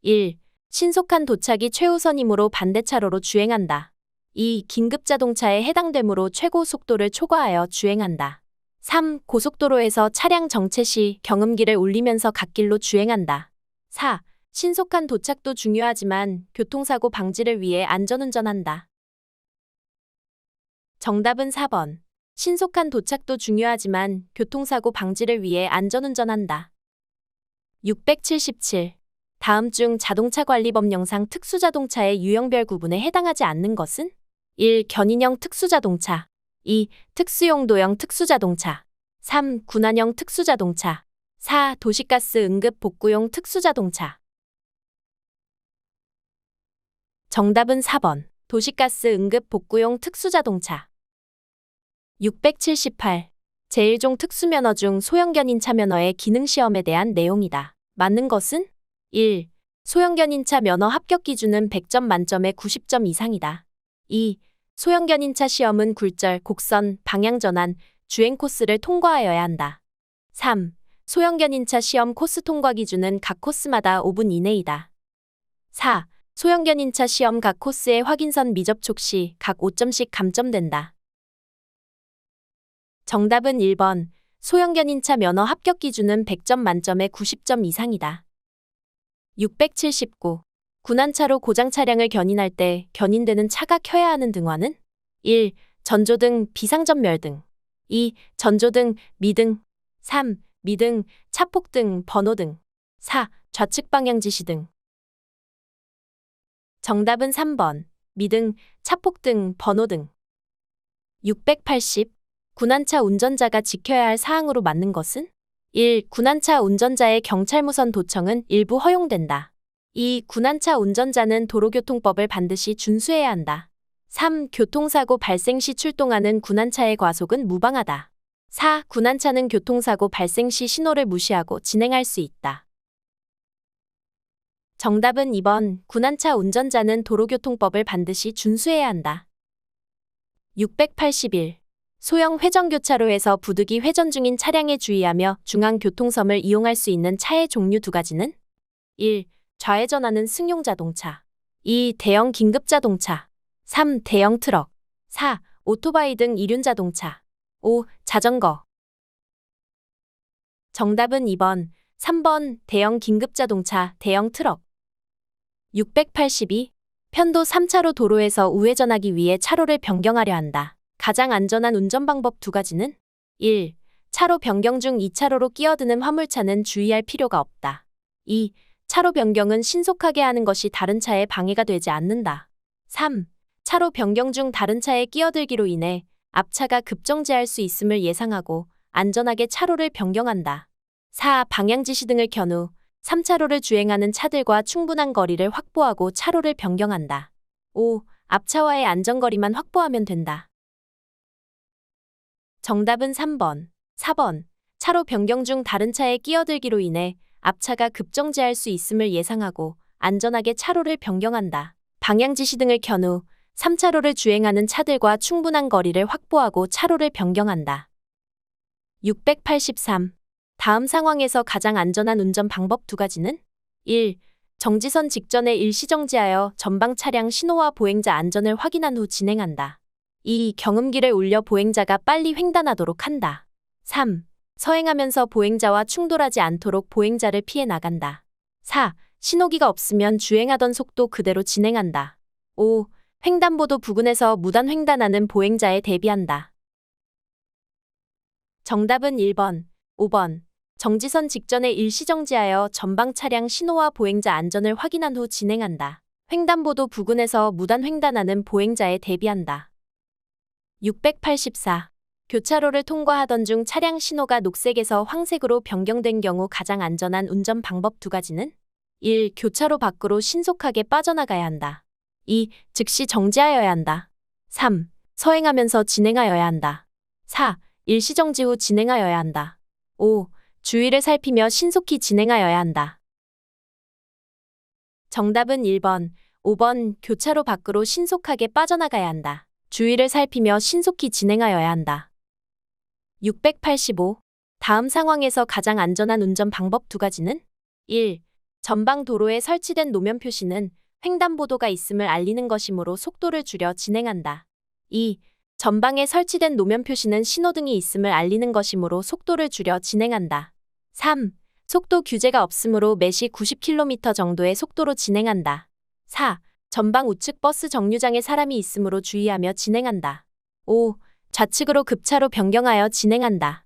1. 신속한 도착이 최우선이므로 반대차로로 주행한다. 2. 긴급자동차에 해당되므로 최고 속도를 초과하여 주행한다. 3. 고속도로에서 차량 정체 시 경음기를 울리면서 갓길로 주행한다. 4. 신속한 도착도 중요하지만 교통사고 방지를 위해 안전운전한다. 정답은 4번. 신속한 도착도 중요하지만 교통사고 방지를 위해 안전운전한다. 677. 다음 중 자동차 관리법령상 특수자동차의 유형별 구분에 해당하지 않는 것은? 1. 견인형 특수자동차. 2. 특수용도형 특수자동차. 3. 군안형 특수자동차. 4. 도시가스 응급 복구용 특수자동차. 정답은 4번. 도시가스 응급 복구용 특수자동차. 678. 제1종 특수면허 중 소형견인차 면허의 기능시험에 대한 내용이다. 맞는 것은? 1. 소형견인차 면허 합격 기준은 100점 만점에 90점 이상이다. 2. 소형견인차 시험은 굴절, 곡선, 방향전환, 주행 코스를 통과하여야 한다. 3. 소형견인차 시험 코스 통과 기준은 각 코스마다 5분 이내이다. 4. 소형견인차 시험 각 코스의 확인선 미접촉 시 각 5점씩 감점된다. 정답은 1번. 소형견인차 면허 합격 기준은 100점 만점에 90점 이상이다. 679. 군안차로 고장 차량을 견인할 때 견인되는 차가 켜야 하는 등화는? 1. 전조등, 비상전멸등. 2. 전조등, 미등. 3. 미등, 차폭등, 번호등. 4. 좌측 방향 지시등. 정답은 3번. 미등, 차폭등, 번호등. 680. 군안차 운전자가 지켜야 할 사항으로 맞는 것은? 1. 군안차 운전자의 경찰무선 도청은 일부 허용된다. 2. 군안차 운전자는 도로교통법을 반드시 준수해야 한다. 3. 교통사고 발생 시 출동하는 군안차의 과속은 무방하다. 4. 군안차는 교통사고 발생 시 신호를 무시하고 진행할 수 있다. 정답은 2번. 군안차 운전자는 도로교통법을 반드시 준수해야 한다. 681. 소형 회전교차로에서 부득이 회전 중인 차량에 주의하며 중앙교통섬을 이용할 수 있는 차의 종류 두 가지는? 1. 좌회전하는 승용자동차. 2. 대형 긴급자동차. 3. 대형 트럭. 4. 오토바이 등 이륜자동차. 5. 자전거. 정답은 2번. 3번. 대형 긴급자동차, 대형 트럭. 682. 편도 3차로 도로에서 우회전하기 위해 차로를 변경하려 한다. 가장 안전한 운전 방법 두 가지는? 1. 차로 변경 중 2차로로 끼어드는 화물차는 주의할 필요가 없다. 2. 차로 변경은 신속하게 하는 것이 다른 차에 방해가 되지 않는다. 3. 차로 변경 중 다른 차에 끼어들기로 인해 앞차가 급정지할 수 있음을 예상하고 안전하게 차로를 변경한다. 4. 방향지시 등을 켠 후 3차로를 주행하는 차들과 충분한 거리를 확보하고 차로를 변경한다. 5. 앞차와의 안전거리만 확보하면 된다. 정답은 3번. 4번. 차로 변경 중 다른 차에 끼어들기로 인해 앞차가 급정지할 수 있음을 예상하고 안전하게 차로를 변경한다. 방향지시 등을 켠 후 3차로를 주행하는 차들과 충분한 거리를 확보하고 차로를 변경한다. 683. 다음 상황에서 가장 안전한 운전 방법 두 가지는? 1. 정지선 직전에 일시정지하여 전방 차량 신호와 보행자 안전을 확인한 후 진행한다. 2. 경음기를 울려 보행자가 빨리 횡단하도록 한다. 3. 서행하면서 보행자와 충돌하지 않도록 보행자를 피해 나간다. 4. 신호기가 없으면 주행하던 속도 그대로 진행한다. 5. 횡단보도 부근에서 무단 횡단하는 보행자에 대비한다. 정답은 1번, 5번. 정지선 직전에 일시정지하여 전방 차량 신호와 보행자 안전을 확인한 후 진행한다. 횡단보도 부근에서 무단 횡단하는 보행자에 대비한다. 684. 교차로를 통과하던 중 차량 신호가 녹색에서 황색으로 변경된 경우 가장 안전한 운전 방법 두 가지는 1. 교차로 밖으로 신속하게 빠져나가야 한다. 2. 즉시 정지하여야 한다. 3. 서행하면서 진행하여야 한다. 4. 일시정지 후 진행하여야 한다. 5. 주위를 살피며 신속히 진행하여야 한다. 정답은 1번, 5번. 교차로 밖으로 신속하게 빠져나가야 한다. 주위를 살피며 신속히 진행하여야 한다. 685. 다음 상황에서 가장 안전한 운전 방법 두 가지는 1. 전방 도로에 설치된 노면 표시는 횡단보도가 있음을 알리는 것이므로 속도를 줄여 진행한다. 2. 전방에 설치된 노면 표시는 신호등이 있음을 알리는 것이므로 속도를 줄여 진행한다. 3. 속도 규제가 없으므로 매시 90km 정도의 속도로 진행한다. 4. 전방 우측 버스 정류장에 사람이 있으므로 주의하며 진행한다. 5. 좌측으로 급차로 변경하여 진행한다.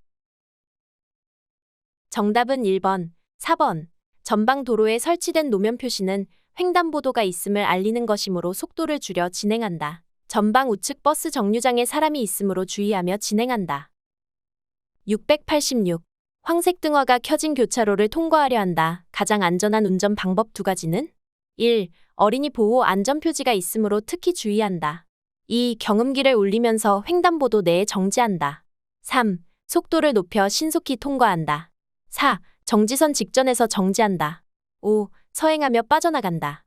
정답은 1번, 4번. 전방 도로에 설치된 노면 표시는 횡단보도가 있음을 알리는 것이므로 속도를 줄여 진행한다. 전방 우측 버스 정류장에 사람이 있으므로 주의하며 진행한다. 686. 황색 등화가 켜진 교차로를 통과하려 한다. 가장 안전한 운전 방법 두 가지는 1. 어린이 보호 안전표지가 있으므로 특히 주의한다. 2. 경음기를 울리면서 횡단보도 내에 정지한다. 3. 속도를 높여 신속히 통과한다. 4. 정지선 직전에서 정지한다. 5. 서행하며 빠져나간다.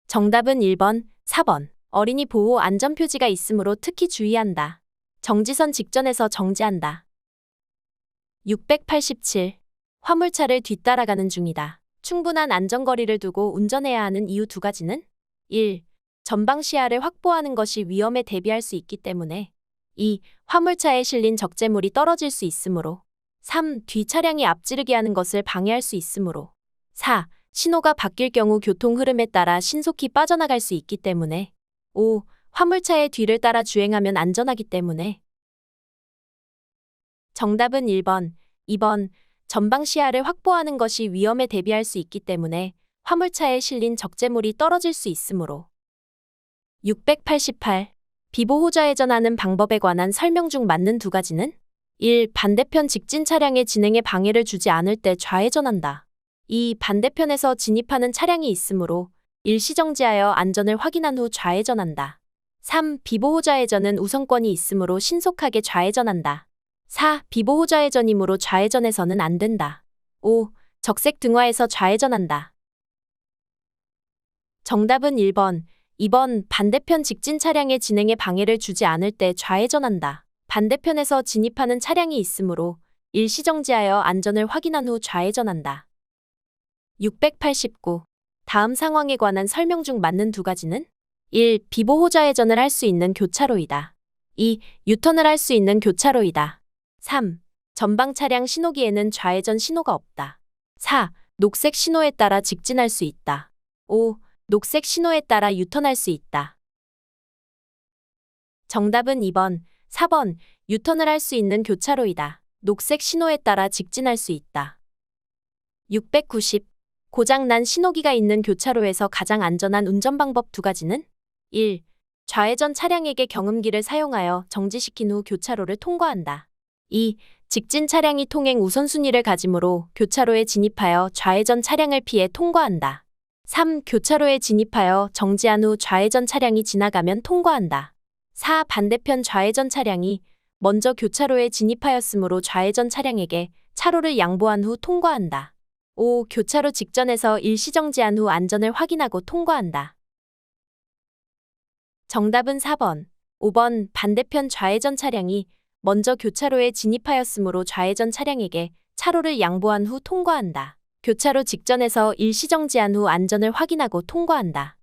정답은 1번, 4번. 어린이 보호 안전표지가 있으므로 특히 주의한다. 정지선 직전에서 정지한다. 687. 화물차를 뒤따라가는 중이다. 충분한 안전거리를 두고 운전해야 하는 이유 두 가지는 1. 전방 시야를 확보하는 것이 위험에 대비할 수 있기 때문에 2. 화물차에 실린 적재물이 떨어질 수 있으므로 3. 뒤 차량이 앞지르게 하는 것을 방해할 수 있으므로 4. 신호가 바뀔 경우 교통 흐름에 따라 신속히 빠져나갈 수 있기 때문에 5. 화물차의 뒤를 따라 주행하면 안전하기 때문에. 정답은 1번, 2번. 전방 시야를 확보하는 것이 위험에 대비할 수 있기 때문에 화물차에 실린 적재물이 떨어질 수 있으므로. 688. 비보호 좌회전하는 방법에 관한 설명 중 맞는 두 가지는 1. 반대편 직진 차량의 진행에 방해를 주지 않을 때 좌회전한다. 2. 반대편에서 진입하는 차량이 있으므로 일시정지하여 안전을 확인한 후 좌회전한다. 3. 비보호 좌회전은 우선권이 있으므로 신속하게 좌회전한다. 4. 비보호 좌회전이므로 좌회전해서는 안 된다. 5. 적색 등화에서 좌회전한다. 정답은 1번, 2번. 반대편 직진 차량의 진행에 방해를 주지 않을 때 좌회전한다. 반대편에서 진입하는 차량이 있으므로 일시정지하여 안전을 확인한 후 좌회전한다. 689. 다음 상황에 관한 설명 중 맞는 두 가지는 1. 비보호 좌회전을 할 수 있는 교차로이다. 2. 유턴을 할 수 있는 교차로이다. 3. 전방 차량 신호기에는 좌회전 신호가 없다. 4. 녹색 신호에 따라 직진할 수 있다. 5. 녹색 신호에 따라 유턴할 수 있다. 정답은 2번, 4번. 유턴을 할 수 있는 교차로이다. 녹색 신호에 따라 직진할 수 있다. 690. 고장난 신호기가 있는 교차로에서 가장 안전한 운전 방법 두 가지는 1. 좌회전 차량에게 경음기를 사용하여 정지시킨 후 교차로를 통과한다. 2. 직진 차량이 통행 우선순위를 가지므로 교차로에 진입하여 좌회전 차량을 피해 통과한다. 3. 교차로에 진입하여 정지한 후 좌회전 차량이 지나가면 통과한다. 4. 반대편 좌회전 차량이 먼저 교차로에 진입하였으므로 좌회전 차량에게 차로를 양보한 후 통과한다. 5. 교차로 직전에서 일시정지한 후 안전을 확인하고 통과한다. 정답은 4번, 5번. 반대편 좌회전 차량이 먼저 교차로에 진입하였으므로 좌회전 차량에게 차로를 양보한 후 통과한다. 교차로 직전에서 일시정지한 후 안전을 확인하고 통과한다.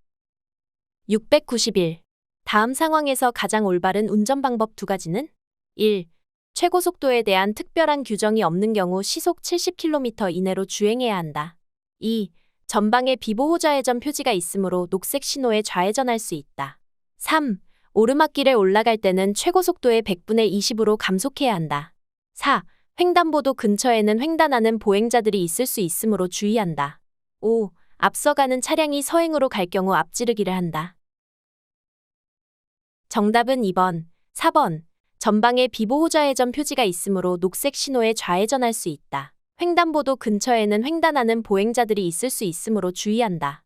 691. 다음 상황에서 가장 올바른 운전 방법 두 가지는 1. 최고 속도에 대한 특별한 규정이 없는 경우 시속 70km 이내로 주행해야 한다. 2. 전방에 비보호 좌회전 표지가 있으므로 녹색 신호에 좌회전할 수 있다. 3. 오르막길에 올라갈 때는 최고 속도의 100분의 20으로 감속해야 한다. 4. 횡단보도 근처에는 횡단하는 보행자들이 있을 수 있으므로 주의한다. 5. 앞서가는 차량이 서행으로 갈 경우 앞지르기를 한다. 정답은 2번, 4번. 전방에 비보호 좌회전 표지가 있으므로 녹색 신호에 좌회전할 수 있다. 횡단보도 근처에는 횡단하는 보행자들이 있을 수 있으므로 주의한다.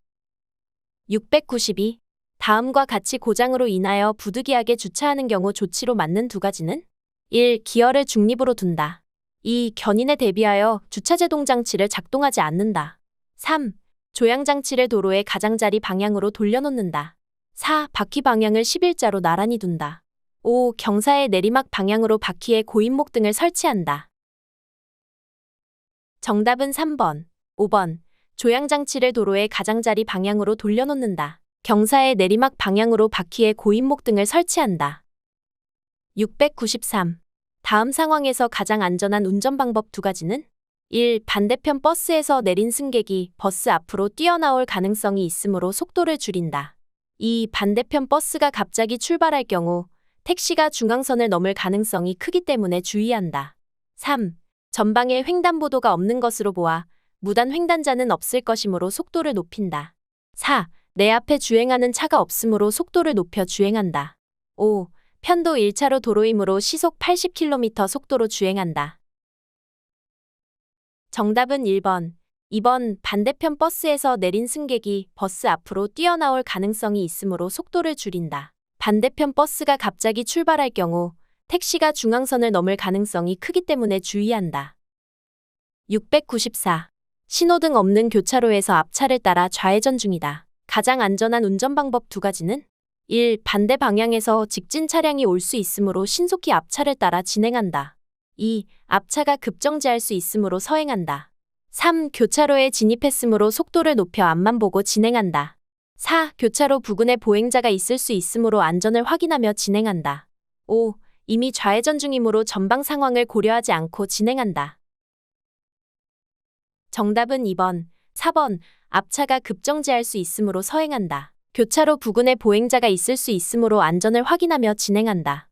692. 다음과 같이 고장으로 인하여 부득이하게 주차하는 경우 조치로 맞는 두 가지는 1. 기어를 중립으로 둔다. 2. 견인에 대비하여 주차제동 장치를 작동하지 않는다. 3. 조향장치를 도로의 가장자리 방향으로 돌려놓는다. 4. 바퀴 방향을 11자로 나란히 둔다. 5. 경사의 내리막 방향으로 바퀴에 고인목 등을 설치한다. 정답은 3번, 5번. 조향장치를 도로의 가장자리 방향으로 돌려놓는다. 경사의 내리막 방향으로 바퀴에 고인목 등을 설치한다. 693. 다음 상황에서 가장 안전한 운전 방법 두 가지는 1. 반대편 버스에서 내린 승객이 버스 앞으로 뛰어나올 가능성이 있으므로 속도를 줄인다. 2. 반대편 버스가 갑자기 출발할 경우 택시가 중앙선을 넘을 가능성이 크기 때문에 주의한다. 3. 전방에 횡단보도가 없는 것으로 보아 무단 횡단자는 없을 것이므로 속도를 높인다. 4. 내 앞에 주행하는 차가 없으므로 속도를 높여 주행한다. 5. 편도 1차로 도로이므로 시속 80km 속도로 주행한다. 정답은 1번, 2번. 반대편 버스에서 내린 승객이 버스 앞으로 뛰어나올 가능성이 있으므로 속도를 줄인다. 반대편 버스가 갑자기 출발할 경우 택시가 중앙선을 넘을 가능성이 크기 때문에 주의한다. 694. 신호등 없는 교차로에서 앞차를 따라 좌회전 중이다. 가장 안전한 운전 방법 두 가지는 1. 반대 방향에서 직진 차량이 올 수 있으므로 신속히 앞차를 따라 진행한다. 2. 앞차가 급정지할 수 있으므로 서행한다. 3. 교차로에 진입했으므로 속도를 높여 앞만 보고 진행한다. 4. 교차로 부근에 보행자가 있을 수 있으므로 안전을 확인하며 진행한다. 5. 이미 좌회전 중이므로 전방 상황을 고려하지 않고 진행한다. 정답은 2번, 4번. 앞차가 급정지할 수 있으므로 서행한다. 교차로 부근에 보행자가 있을 수 있으므로 안전을 확인하며 진행한다.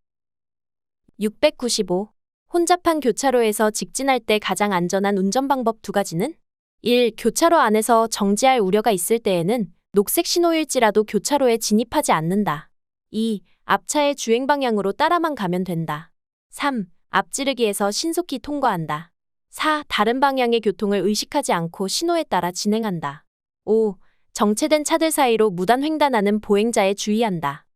695. 혼잡한 교차로에서 직진할 때 가장 안전한 운전 방법 두 가지는 1. 교차로 안에서 정지할 우려가 있을 때에는 녹색 신호일지라도 교차로에 진입하지 않는다. 2. 앞차의 주행 방향으로 따라만 가면 된다. 3. 앞지르기에서 신속히 통과한다. 4. 다른 방향의 교통을 의식하지 않고 신호에 따라 진행한다. 5. 정체된 차들 사이로 무단 횡단하는 보행자에 주의한다.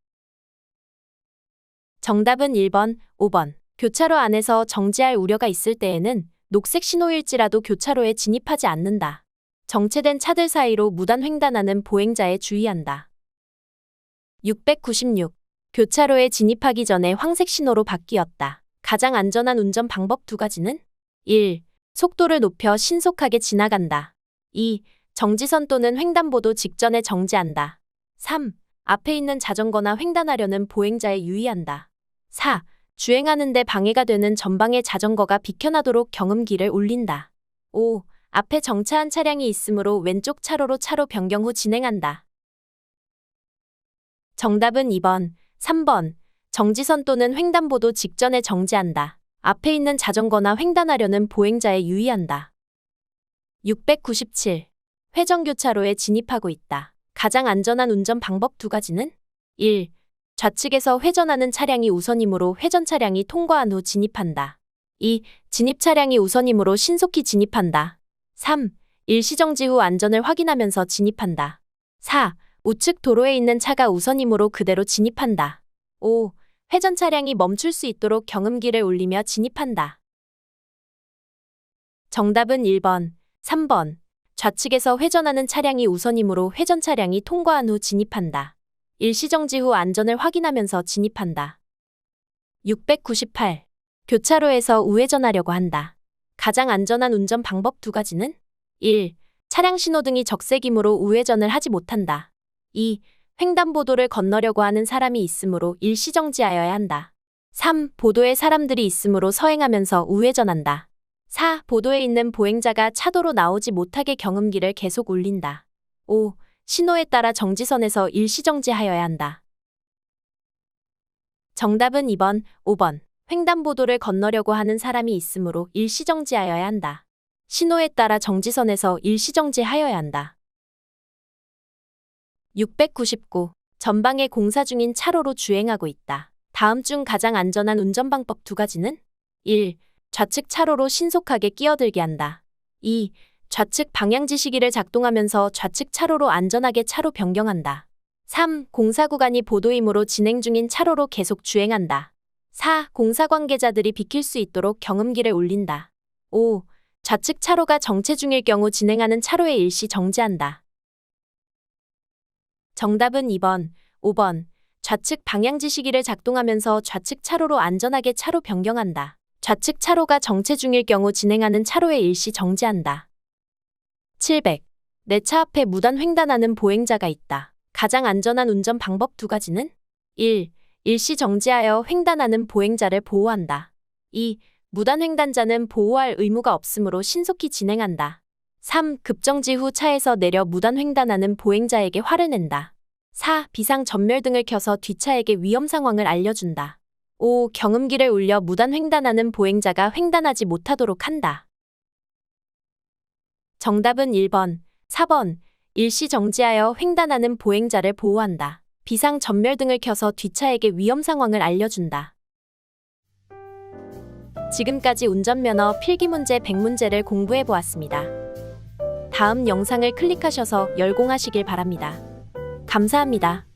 정답은 1번, 5번. 교차로 안에서 정지할 우려가 있을 때에는 녹색 신호일지라도 교차로에 진입하지 않는다. 정체된 차들 사이로 무단 횡단하는 보행자에 주의한다. 696. 교차로에 진입하기 전에 황색 신호로 바뀌었다. 가장 안전한 운전 방법 두 가지는 1. 속도를 높여 신속하게 지나간다. 2. 정지선 또는 횡단보도 직전에 정지한다. 3. 앞에 있는 자전거나 횡단하려는 보행자에 유의한다. 4. 주행하는 데 방해가 되는 전방의 자전거가 비켜나도록 경음기를 울린다. 5. 앞에 정차한 차량이 있으므로 왼쪽 차로로 차로 변경 후 진행한다. 정답은 2번, 3번. 정지선 또는 횡단보도 직전에 정지한다. 앞에 있는 자전거나 횡단하려는 보행자에 유의한다. 697. 회전교차로에 진입하고 있다. 가장 안전한 운전 방법 두 가지는 1. 좌측에서 회전하는 차량이 우선이므로 회전 차량이 통과한 후 진입한다. 2. 진입 차량이 우선이므로 신속히 진입한다. 3. 일시정지 후 안전을 확인하면서 진입한다. 4. 우측 도로에 있는 차가 우선이므로 그대로 진입한다. 5. 회전 차량이 멈출 수 있도록 경음기를 울리며 진입한다. 정답은 1번, 3번. 좌측에서 회전하는 차량이 우선이므로 회전 차량이 통과한 후 진입한다. 일시정지 후 안전을 확인하면서 진입한다. 698. 교차로에서 우회전하려고 한다. 가장 안전한 운전 방법 두 가지는 1. 차량 신호등이 적색이므로 우회전을 하지 못한다. 2. 횡단보도를 건너려고 하는 사람이 있으므로 일시정지하여야 한다. 3. 보도에 사람들이 있으므로 서행하면서 우회전한다. 4. 보도에 있는 보행자가 차도로 나오지 못하게 경음기를 계속 울린다. 5. 신호에 따라 정지선에서 일시정지하여야 한다. 정답은 2번, 5번. 횡단보도를 건너려고 하는 사람이 있으므로 일시정지하여야 한다. 신호에 따라 정지선에서 일시정지하여야 한다. 699. 전방에 공사 중인 차로로 주행하고 있다. 다음 중 가장 안전한 운전방법 2가지는 1. 좌측 차로로 신속하게 끼어들게 한다. 2. 좌측 방향지시기를 작동하면서 좌측 차로로 안전하게 차로 변경한다. 3. 공사 구간이 보도이므로 진행 중인 차로로 계속 주행한다. 4. 공사 관계자들이 비킬 수 있도록 경음기를 울린다. 5. 좌측 차로가 정체 중일 경우 진행하는 차로에 일시 정지한다. 정답은 2번, 5번. 좌측 방향지시기를 작동하면서 좌측 차로로 안전하게 차로 변경한다. 좌측 차로가 정체 중일 경우 진행하는 차로에 일시 정지한다. 700. 내 차 앞에 무단 횡단하는 보행자가 있다. 가장 안전한 운전 방법 2가지는 1. 일시 정지하여 횡단하는 보행자를 보호한다. 2. 무단 횡단자는 보호할 의무가 없으므로 신속히 진행한다. 3. 급정지 후 차에서 내려 무단 횡단하는 보행자에게 화를 낸다. 4. 비상 전멸등을 켜서 뒷차에게 위험 상황을 알려준다. 5. 경음기를 울려 무단 횡단하는 보행자가 횡단하지 못하도록 한다. 정답은 1번, 4번. 일시 정지하여 횡단하는 보행자를 보호한다. 비상 전멸등을 켜서 뒷차에게 위험 상황을 알려준다. 지금까지 운전면허 필기문제 100문제를 공부해보았습니다. 다음 영상을 클릭하셔서 열공하시길 바랍니다. 감사합니다.